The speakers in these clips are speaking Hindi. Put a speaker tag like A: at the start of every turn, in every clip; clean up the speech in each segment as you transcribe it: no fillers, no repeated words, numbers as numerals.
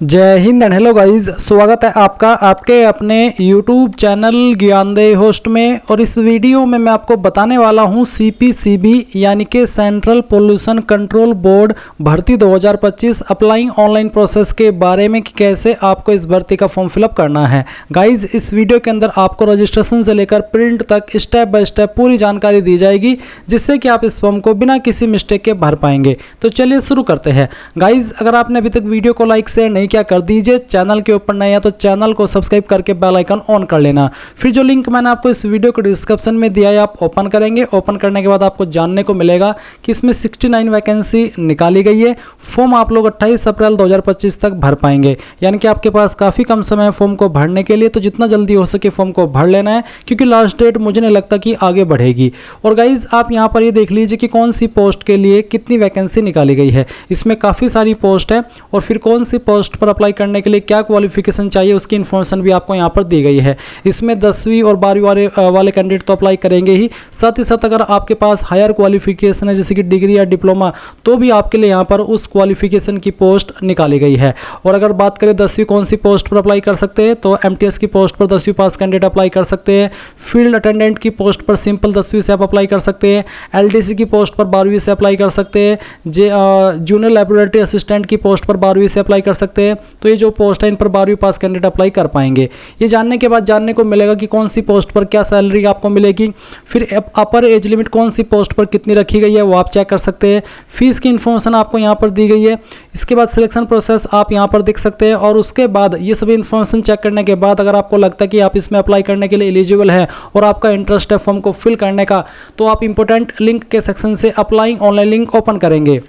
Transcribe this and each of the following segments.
A: जय हिंद एंड हेलो गाइस, स्वागत है आपका आपके अपने YouTube चैनल ज्ञानदेही होस्ट में। और इस वीडियो में मैं आपको बताने वाला हूं CPCB यानी कि सेंट्रल पोल्यूशन कंट्रोल बोर्ड भर्ती 2025 अप्लाइंग ऑनलाइन प्रोसेस के बारे में कि कैसे आपको इस भर्ती का फॉर्म फिलअप करना है। गाइस, इस वीडियो के अंदर आपको रजिस्ट्रेशन से लेकर प्रिंट तक स्टेप बाय स्टेप पूरी जानकारी दी जाएगी, जिससे कि आप इस फॉर्म को बिना किसी मिस्टेक के भर पाएंगे। तो चलिए शुरू करते हैं। गाइस, अगर आपने अभी तक वीडियो को लाइक शेयर नहीं क्या कर दीजिए, चैनल के ऊपर नए हैं तो चैनल को सब्सक्राइब करके बेल आइकन ऑन कर लेना। फिर जो लिंक मैंने आपको इस वीडियो के डिस्क्रिप्शन में दिया है आप ओपन करेंगे। ओपन करने के बाद आपको जानने को मिलेगा कि इसमें 69 वैकेंसी निकाली गई है। फॉर्म आप लोग 28 अप्रैल 2025 तक भर पाएंगे, यानी कि आपके पास काफ़ी कम समय है फॉर्म को भरने के लिए। तो जितना जल्दी हो सके फॉर्म को भर लेना है, क्योंकि लास्ट डेट मुझे नहीं लगता कि आगे बढ़ेगी। और गाइज, आप यहाँ पर ये देख लीजिए कि कौन सी पोस्ट के लिए कितनी वैकेंसी निकाली गई है। इसमें काफ़ी सारी पोस्ट है और फिर कौन सी पोस्ट पर अप्लाई करने के लिए क्या क्वालिफिकेशन चाहिए उसकी इन्फॉर्मेशन भी आपको यहाँ पर दी गई है। इसमें 10वीं और 12वीं वाले कैंडिडेट तो अप्लाई करेंगे ही, साथ ही साथ अगर आपके पास हायर क्वालिफिकेशन है जैसे कि डिग्री या डिप्लोमा, तो भी आपके लिए यहाँ पर उस क्वालिफिकेशन की पोस्ट निकाली गई है। और अगर बात करें 10वीं कौन सी पोस्ट पर अप्लाई कर सकते हैं, तो MTS की पोस्ट पर 10वीं पास कैंडिडेट अप्लाई कर सकते हैं। फील्ड अटेंडेंट की पोस्ट पर सिंपल 10वीं से आप अप्लाई कर सकते हैं। LDC की पोस्ट पर 12वीं से अप्लाई कर सकते हैं। जूनियर लैबोरेटरी असिस्टेंट की पोस्ट पर 12वीं से अप्लाई कर सकते हैं। तो ये जो पोस्ट है इन पर 12वीं पास कैंडिडेट अप्लाई कर पाएंगे। ये जानने के बाद जानने को मिलेगा कि कौन सी पोस्ट पर क्या सैलरी आपको मिलेगी। फिर अपर एज लिमिट कौन सी पोस्ट पर कितनी रखी गई है वो आप चेक कर सकते हैं। फीस की इन्फॉर्मेशन आपको यहाँ पर दी गई है। इसके बाद सिलेक्शन प्रोसेस आप यहाँ पर देख सकते हैं। और उसके बाद ये सभी इन्फॉर्मेशन चेक करने के बाद अगर आपको लगता है कि आप इसमें अप्लाई करने के लिए एलिजिबल है और आपका इंटरेस्ट है फॉर्म को फिल करने का, तो आप इंपॉर्टेंट लिंक के सेक्शन से अप्लाइंग ऑनलाइन लिंक ओपन करेंगे।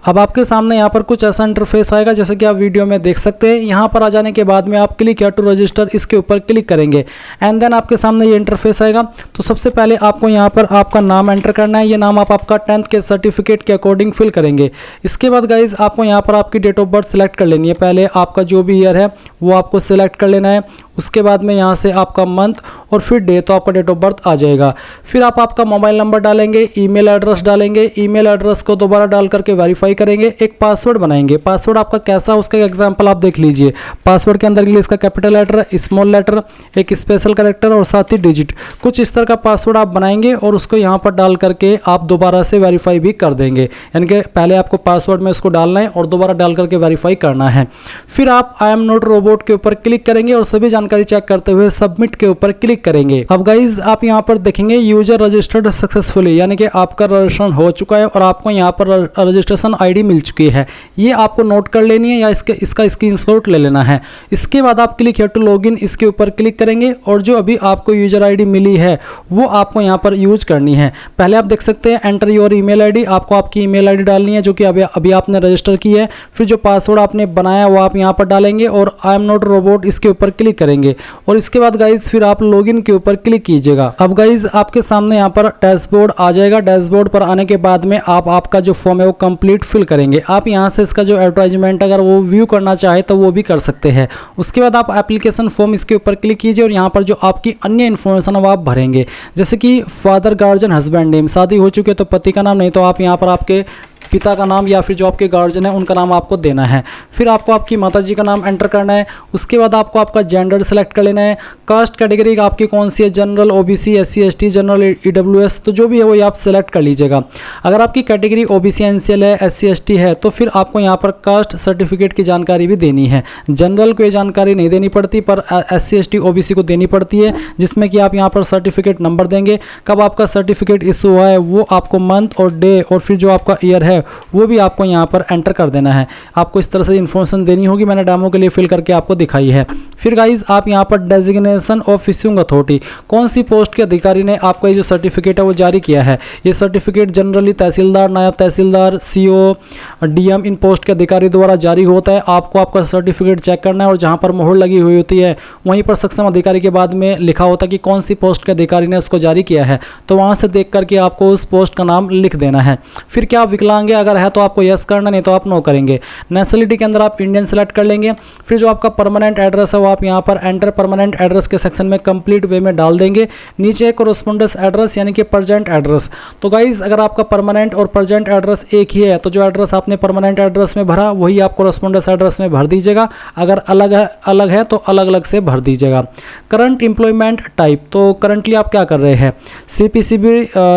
A: अब आपके सामने यहाँ पर कुछ ऐसा इंटरफेस आएगा जैसे कि आप वीडियो में देख सकते हैं। यहाँ पर आ जाने के बाद में आप क्लिक या टू रजिस्टर इसके ऊपर क्लिक करेंगे एंड देन आपके सामने ये इंटरफेस आएगा। तो सबसे पहले आपको यहाँ पर आपका नाम एंटर करना है। ये नाम आप आपका 10th के सर्टिफिकेट के अकॉर्डिंग फिल करेंगे। इसके बाद गाइज आपको यहाँ पर आपकी डेट ऑफ बर्थ सेलेक्ट कर लेनी है। पहले आपका जो भी ईयर है वो आपको सिलेक्ट कर लेना है। उसके बाद में यहाँ से आपका मंथ और फिर डे, तो आपका डेट ऑफ बर्थ आ जाएगा। फिर आप आपका मोबाइल नंबर डालेंगे, ईमेल एड्रेस डालेंगे। ईमेल एड्रेस को दोबारा डाल करके वेरीफाई करेंगे। एक पासवर्ड बनाएंगे। पासवर्ड आपका कैसा उसका एग्जांपल आप देख लीजिए। पासवर्ड के अंदर इंग्लिश का कैपिटल लेटर, स्मॉल लेटर, एक स्पेशल कैरेक्टर और साथ ही डिजिट, कुछ इस तरह का पासवर्ड आप बनाएंगे और उसको यहाँ पर डाल करके आप दोबारा से वेरीफाई भी कर देंगे। यानी कि पहले आपको पासवर्ड में उसको डालना है और दोबारा डाल करके वेरीफाई करना है। फिर आप आई एम नॉट रोबोट के ऊपर क्लिक करेंगे और सभी जानकारी चेक करते हुए सबमिट के ऊपर क्लिक करेंगे। अब गाइज आप यहाँ पर देखेंगे यूजर रजिस्टर्ड सक्सेसफुली, यानी कि आपका रजिस्ट्रेशन हो चुका है और आपको यहाँ पर रजिस्ट्रेशन ID मिल चुकी है। ये आपको नोट कर लेनी है या इसका स्क्रीनशॉट ले लेना है। इसके बाद आप क्लिक हियर टू लॉगिन इसके ऊपर क्लिक करेंगे और जो अभी आपको यूजर ID मिली है वो आपको यहाँ पर यूज करनी है। पहले आप देख सकते हैं एंटर योर ईमेल ID, आपको आपकी ईमेल ID डालनी है जो कि अभी आपने रजिस्टर की है। फिर जो पासवर्ड आपने बनाया वो आप यहाँ पर डालेंगे और आई एम नॉट रोबोट इसके ऊपर क्लिक करेंगे। और इसके बाद गाइज फिर आप लॉगिन के ऊपर क्लिक कीजिएगा। अब गाइज आपके सामने यहाँ पर डैशबोर्ड आ जाएगा। डैशबोर्ड पर आने के बाद में आप आपका जो फॉर्म है वो कंप्लीट फिल करेंगे। आप यहाँ से इसका जो एडवर्टाइजमेंट अगर वो व्यू करना चाहे तो वो भी कर सकते हैं। उसके बाद आप एप्लीकेशन फॉर्म इसके ऊपर क्लिक कीजिए और यहाँ पर जो आपकी अन्य इन्फॉर्मेशन है वो आप भरेंगे, जैसे कि फादर, गार्जियन, हस्बैंड नेम, शादी हो चुकी है तो पति का नाम, नहीं तो आप यहाँ पर आपके पिता का नाम या फिर जो आपके गार्जियन है उनका नाम आपको देना है। फिर आपको आपकी माताजी का नाम एंटर करना है। उसके बाद आपको आपका जेंडर सेलेक्ट कर लेना है। कास्ट कैटेगरी आपकी कौन सी है, general, OBC, SC, ST, general, EWS, तो जो भी है वो आप सेलेक्ट कर लीजिएगा। अगर आपकी कैटेगरी OBC NCL है, SC ST है, तो फिर आपको यहाँ पर कास्ट सर्टिफिकेट की जानकारी भी देनी है। जनरल को ये जानकारी नहीं देनी पड़ती पर SC ST OBC को देनी पड़ती है, जिसमें कि आप यहाँ पर सर्टिफिकेट नंबर देंगे, कब आपका सर्टिफिकेट इशू हुआ है वो आपको मंथ और डे और फिर जो आपका ईयर है वो भी आपको यहाँ पर एंटर कर देना है। आपको इस तरह से इन्फॉर्मेशन देनी होगी, मैंने डेमो के लिए फिल करके आपको दिखाई है। फिर गाइज आप यहाँ पर डेजिग्नेशन ऑफ इश्यूइंग अथॉरिटी, कौन सी पोस्ट के अधिकारी ने आपका ये जो सर्टिफिकेट है वो जारी किया है। ये सर्टिफिकेट जनरली तहसीलदार, नायब तहसीलदार, CO, DM इन पोस्ट के अधिकारी द्वारा जारी होता है। आपको आपका सर्टिफिकेट चेक करना है और जहाँ पर मोहर लगी हुई होती है वहीं पर सक्षम अधिकारी के बाद में लिखा होता है कि कौन सी पोस्ट के अधिकारी ने उसको जारी किया है, तो वहाँ से देख करके आपको उस पोस्ट का नाम लिख देना है। फिर क्या आप विकलांग अगर है तो आपको यस करना, नहीं तो आप नो करेंगे। नेशनलिटी के अंदर आप इंडियन सेलेक्ट कर लेंगे। फिर जो आपका परमानेंट एड्रेस है वो आप यहाँ पर एंटर परमानेंट एड्रेस के सेक्शन में कंप्लीट वे में डाल देंगे। नीचे कोरोस्पोंडेंस एड्रेस यानी कि प्रेजेंट एड्रेस। तो गाइज अगर आपका परमानेंट और प्रेजेंट एड्रेस एक ही है तो जो एड्रेस आपने परमानेंट एड्रेस में भरा वही आप कोरोस्पोंडेंस एड्रेस में भर दीजिएगा। अगर अलग है तो अलग अलग से भर दीजिएगा। करंट एम्प्लॉयमेंट टाइप, तो करंटली आप क्या कर रहे हैं, CPCB,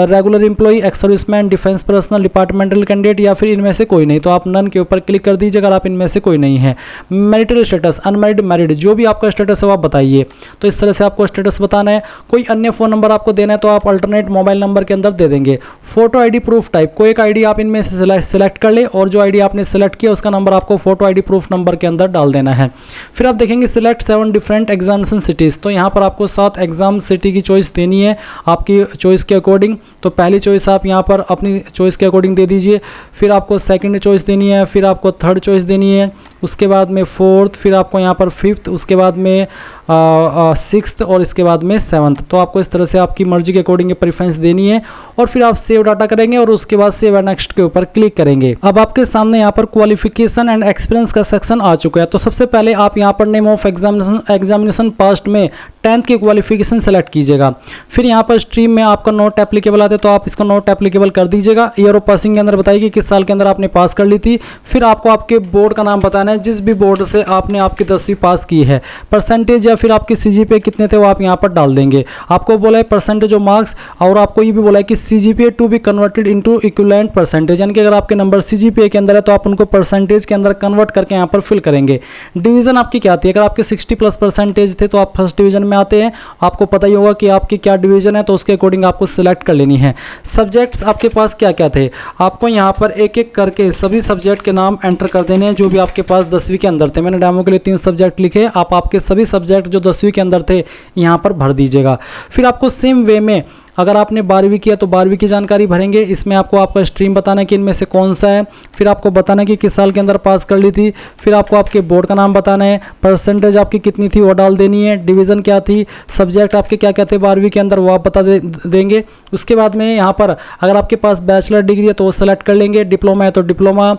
A: regular employ, ex serviceman, defence personal, departmental candidate या फिर इनमें से कोई नहीं, तो आप नन के ऊपर क्लिक कर दीजिए अगर आप इनमें से कोई नहीं है। मैरिटल स्टेटस, अनमैरिड, मैरिड, जो भी आपका स्टेटस है वो आप बताइए। तो इस तरह से आपको स्टेटस बताना है। कोई अन्य फ़ोन नंबर आपको देना है तो आप अल्टरनेट मोबाइल नंबर के अंदर दे देंगे। फोटो आईडी प्रूफ टाइप, कोई एक आईडी आप इनमें से सिलेक्ट कर ले और जो आईडी आपने सेलेक्ट किया उसका नंबर आपको फोटो आईडी प्रूफ नंबर के अंदर डाल देना है। फिर आप देखेंगे सिलेक्ट 7 डिफरेंट एग्जामिनेशन सिटीज़, तो यहाँ पर आपको 7 एग्जाम सिटी की चॉइस देनी है आपकी चॉइस के अकॉर्डिंग। तो पहली चॉइस आप यहाँ पर अपनी चॉइस के अकॉर्डिंग दे दीजिए। फिर आपको सेकंड चॉइस देनी है, फिर आपको थर्ड चॉइस देनी है, उसके बाद में फोर्थ, फिर आपको यहाँ पर फिफ्थ, उसके बाद में सिक्स्थ और इसके बाद में सेवन्थ। तो आपको इस तरह से आपकी मर्जी के अकॉर्डिंग प्रेफरेंस देनी है और फिर आप सेव डाटा करेंगे और उसके बाद सेव एंड नेक्स्ट के ऊपर क्लिक करेंगे। अब आपके सामने यहाँ पर क्वालिफिकेशन एंड एक्सपीरियंस का सेक्शन आ चुका है। तो सबसे पहले आप यहाँ पर नेम ऑफ एग्जामिनेशन पास्ट में 10th की क्वालिफिकेशन सेलेक्ट कीजिएगा। फिर यहाँ पर स्ट्रीम में आपका नोट एप्लीकेबल आते तो आप इसको नोट एप्लीकेबल कर दीजिएगा। ईयर ऑफ पासिंग के अंदर बताइए कि किस साल के अंदर आपने पास कर ली थी। फिर आपको आपके बोर्ड का नाम बताना है, जिस भी बोर्ड से आपने आपकी 10वीं पास की है। परसेंटेज या फिर आपके CGPA कितने थे वो आप यहाँ पर डाल देंगे। आपको बोला है परसेंटेज ऑफ मार्क्स और आपको ये भी बोला है कि CGPA to be converted into equivalent percentage, यानी कि अगर आपके नंबर CGPA के अंदर है तो आप उनको परसेंटेज के अंदर कन्वर्ट करके यहाँ पर फिल करेंगे। डिवीजन आपकी क्या आती है, अगर आपके 60+ परसेंटेज थे तो आप फर्स्ट डिवीजन में आते हैं। आपको पता ही होगा कि आपकी क्या डिवीजन है तो उसके अकॉर्डिंग आपको सिलेक्ट कर लेनी है। सब्जेक्ट्स आपके पास क्या क्या थे, आपको यहाँ पर एक एक करके सभी सब्जेक्ट के नाम एंटर कर देने हैं जो भी आपके पास 10वीं के अंदर थे। मैंने डेमो के लिए 3 सब्जेक्ट लिखे, आप आपके सभी सब्जेक्ट जो 10वीं के अंदर थे यहाँ पर भर दीजिएगा। फिर आपको सेम वे में अगर आपने 12वीं किया तो 12वीं की जानकारी भरेंगे। इसमें आपको आपका स्ट्रीम बताना है कि इनमें से कौन सा है, फिर आपको बताना है कि किस साल के अंदर पास कर ली थी। फिर आपको आपके बोर्ड का नाम बताना है, परसेंटेज आपकी कितनी थी वो डाल देनी है, डिवीज़न क्या थी, सब्जेक्ट आपके क्या क्या थे 12वीं के अंदर वो आप बता देंगे। उसके बाद में यहाँ पर अगर आपके पास बैचलर डिग्री है तो वो सेलेक्ट कर लेंगे, डिप्लोमा है तो डिप्लोमा,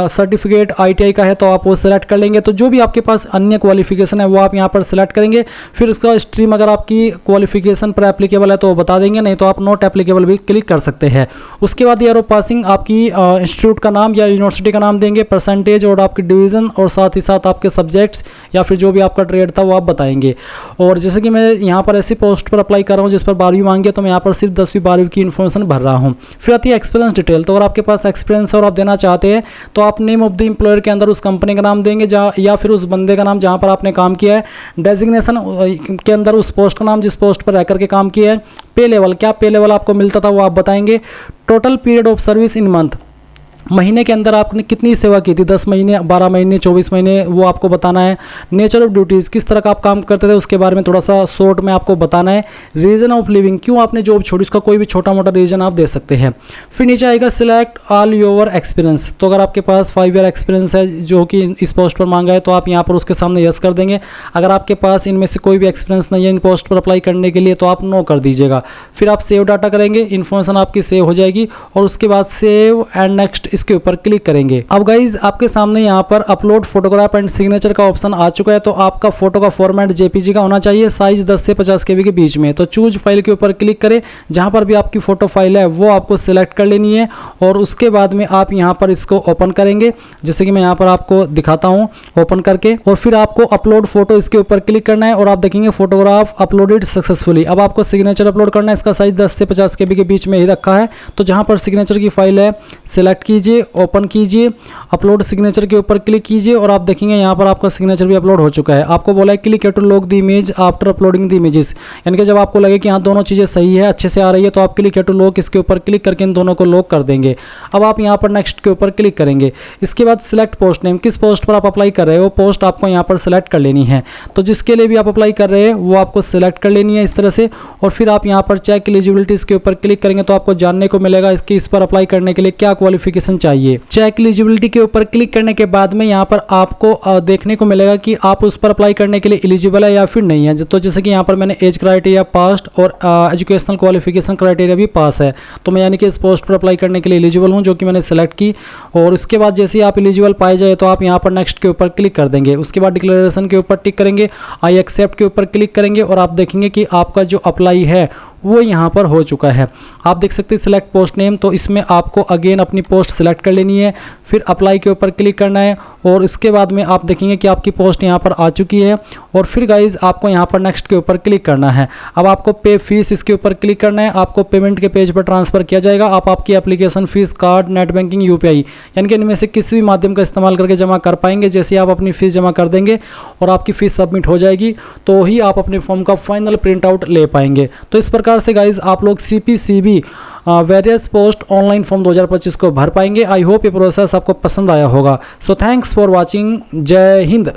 A: सर्टिफिकेट ITI का है तो आप वो सेलेक्ट कर लेंगे। तो जो भी आपके पास अन्य क्वालिफिकेशन है वो आप यहाँ पर सेलेक्ट करेंगे। फिर उसका स्ट्रीम अगर आपकी क्वालिफिकेशन पर एप्लीकेबल है तो वो बता देंगे, नहीं तो आप नॉट एप्लीकेबल भी क्लिक कर सकते हैं। उसके बाद ईयर ऑफ पासिंग आपकी इंस्टीट्यूट का नाम या यूनिवर्सिटी का नाम देंगे, परसेंटेज और आपकी डिवीज़न और साथ ही साथ आपके सब्जेक्ट्स या फिर जो भी आपका ट्रेड था वो आप बताएंगे। और जैसे कि मैं यहाँ पर ऐसी पोस्ट पर अप्लाई कर रहा हूँ जिस पर 12वीं मांगी है तो मैं यहाँ पर सिर्फ 10वीं 12वीं की इन्फॉर्मेशन भर रहा हूँ। फिर आती है एक्सपीरियंस डिटेल, तो अगर आपके पास एक्सपीरियंस है और आप देना चाहते हैं तो आप नेम ऑफ द एम्प्लॉयर के अंदर उस कंपनी का नाम देंगे या फिर उस बंदे का नाम जहाँ पर आपने काम किया है, डेजिग्नेशन के अंदर उस पोस्ट का नाम जिस पोस्ट पर रह करके काम किया है, पे लेवल क्या पे लेवल आपको मिलता था वो आप बताएंगे, total period of service in month, महीने के अंदर आपने कितनी सेवा की थी, 10 महीने 12 महीने 24 महीने वो आपको बताना है। नेचर ऑफ ड्यूटीज़ किस तरह का आप काम करते थे उसके बारे में थोड़ा सा शॉर्ट में आपको बताना है। रीज़न ऑफ लिविंग क्यों आपने जॉब छोड़ी उसका कोई भी छोटा मोटा रीज़न आप दे सकते हैं। फिर नीचे आएगा सिलेक्ट ऑल योर एक्सपीरियंस, तो अगर आपके पास 5 ईयर एक्सपीरियंस है जो कि इस पोस्ट पर मांगा है तो आप यहाँ पर उसके सामने यस कर देंगे। अगर आपके पास इनमें से कोई भी एक्सपीरियंस नहीं है इन पोस्ट पर अप्लाई करने के लिए तो आप नो कर दीजिएगा। फिर आप सेव डाटा करेंगे, इन्फॉर्मेशन आपकी सेव हो जाएगी और उसके बाद सेव एंड नेक्स्ट इसके ऊपर क्लिक करेंगे। अब गाइज आपके सामने यहाँ पर अपलोड फोटोग्राफ एंड सिग्नेचर का ऑप्शन आ चुका है। तो आपका फोटो का फॉर्मेट JPG का होना चाहिए, साइज 10 से 50 KB के बीच में। तो चूज फाइल के ऊपर क्लिक करें, जहाँ पर भी आपकी फोटो फाइल है वो आपको सिलेक्ट कर लेनी है और उसके बाद में आप यहाँ पर इसको ओपन करेंगे, जैसे कि मैं यहाँ पर आपको दिखाता हूँ ओपन करके। और फिर आपको अपलोड फोटो इसके ऊपर क्लिक करना है और आप देखेंगे फोटोग्राफ अपलोडेड सक्सेसफुली। अब आपको सिग्नेचर अपलोड करना है, इसका साइज 10 से 50 KB के बीच में ही रखा है। तो जहाँ पर सिग्नेचर की फाइल है सिलेक्ट कीजिए, ओपन कीजिए, अपलोड सिग्नेचर के ऊपर क्लिक कीजिए और आप देखेंगे यहाँ पर आपका सिग्नेचर भी अपलोड हो चुका है। आपको बोला है click to lock the image after uploading the images, यानी कि जब आपको लगे कि हाँ दोनों चीज़ें सही है अच्छे से आ रही है तो आप क्लिक टू लॉक इसके ऊपर क्लिक करके इन दोनों को लॉक कर देंगे। अब आप यहाँ पर नेक्स्ट के ऊपर क्लिक करेंगे। इसके बाद सिलेक्ट पोस्ट नेम, किस पोस्ट पर आप अप्लाई कर रहे हो वो पोस्ट आपको यहाँ पर सिलेक्ट कर लेनी है। तो जिसके लिए भी आप अप्लाई कर रहे हैं वो आपको सिलेक्ट कर लेनी है इस तरह से। और फिर आप यहाँ पर चेक एलिजिबिलिटीज़ के ऊपर क्लिक करेंगे तो आपको जानने को मिलेगा कि इस पर अप्लाई करने के लिए क्या क्वालिफिकेशन क्वालिफिकेशन चाहिए। चेक एलिजिबिलिटी के ऊपर क्लिक करने के बाद में यहाँ पर आपको देखने को मिलेगा कि आप उस पर अप्लाई करने के लिए एलिजिबल है या फिर नहीं है। तो जैसे कि यहाँ पर मैंने एज क्राइटेरिया पास्ट और एजुकेशनल क्वालिफिकेशन क्राइटेरिया भी पास है, तो मैं यानी कि इस पोस्ट पर अप्लाई करने के लिए एलिजिबल हूँ, जो कि मैंने सेलेक्ट की। और उसके बाद जैसे ही आप एलिजिबल पाए जाए तो आप यहाँ पर नेक्स्ट के ऊपर क्लिक कर देंगे। उसके बाद डिक्लेरेशन के ऊपर टिक करेंगे, आई एक्सेप्ट के ऊपर क्लिक करेंगे और आप देखेंगे कि आपका जो अप्लाई है वो यहाँ पर हो चुका है। आप देख सकते हैं सिलेक्ट पोस्ट नेम, तो इसमें आपको अगेन अपनी पोस्ट सिलेक्ट कर लेनी है, फिर अप्लाई के ऊपर क्लिक करना है और इसके बाद में आप देखेंगे कि आपकी पोस्ट यहाँ पर आ चुकी है। और फिर गाइज आपको यहाँ पर नेक्स्ट के ऊपर क्लिक करना है। अब आपको पे फीस इसके ऊपर क्लिक करना है, आपको पेमेंट के पेज पर ट्रांसफर किया जाएगा। आप आपकी application fees card, net banking, UPI यानी कि इनमें से किसी भी माध्यम का इस्तेमाल करके जमा कर पाएंगे। जैसे आप अपनी फीस जमा कर देंगे और आपकी फीस सबमिट हो जाएगी तो ही आप अपने फॉर्म का फाइनल प्रिंट आउट ले पाएंगे। तो इस प्रकार से गाइज आप लोग CPCB various post online form 2025 को भर पाएंगे। आई होप ये प्रोसेस आपको पसंद आया होगा। So thanks for watching. जय हिंद।